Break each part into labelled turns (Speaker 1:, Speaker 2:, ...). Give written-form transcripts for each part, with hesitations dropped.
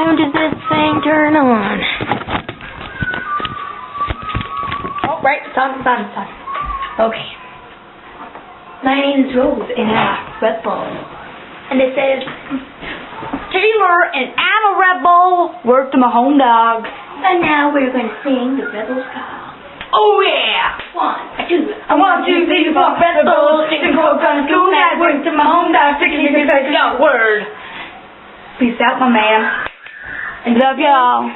Speaker 1: time does this thing turn on? Oh, right, it's on. Okay. My name is Rose, and I'm a Reball. And it says, Taylor and I'm a Reball, work to my home dog. And now we're going to sing the Reball Show. Oh yeah! 1, 2, 3, 4, Reball, sing coke on the school night, work to my home dog, sticking your face out, word. Peace out, my man. And love y'all.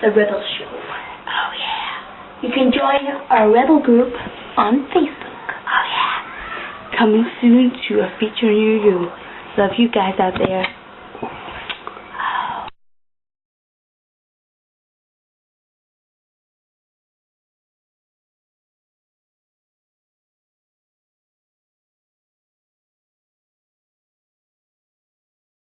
Speaker 1: The Reball Show. Oh yeah. You can join our Reball group on Facebook. Oh yeah. Coming soon to a feature near you. Love you guys out there.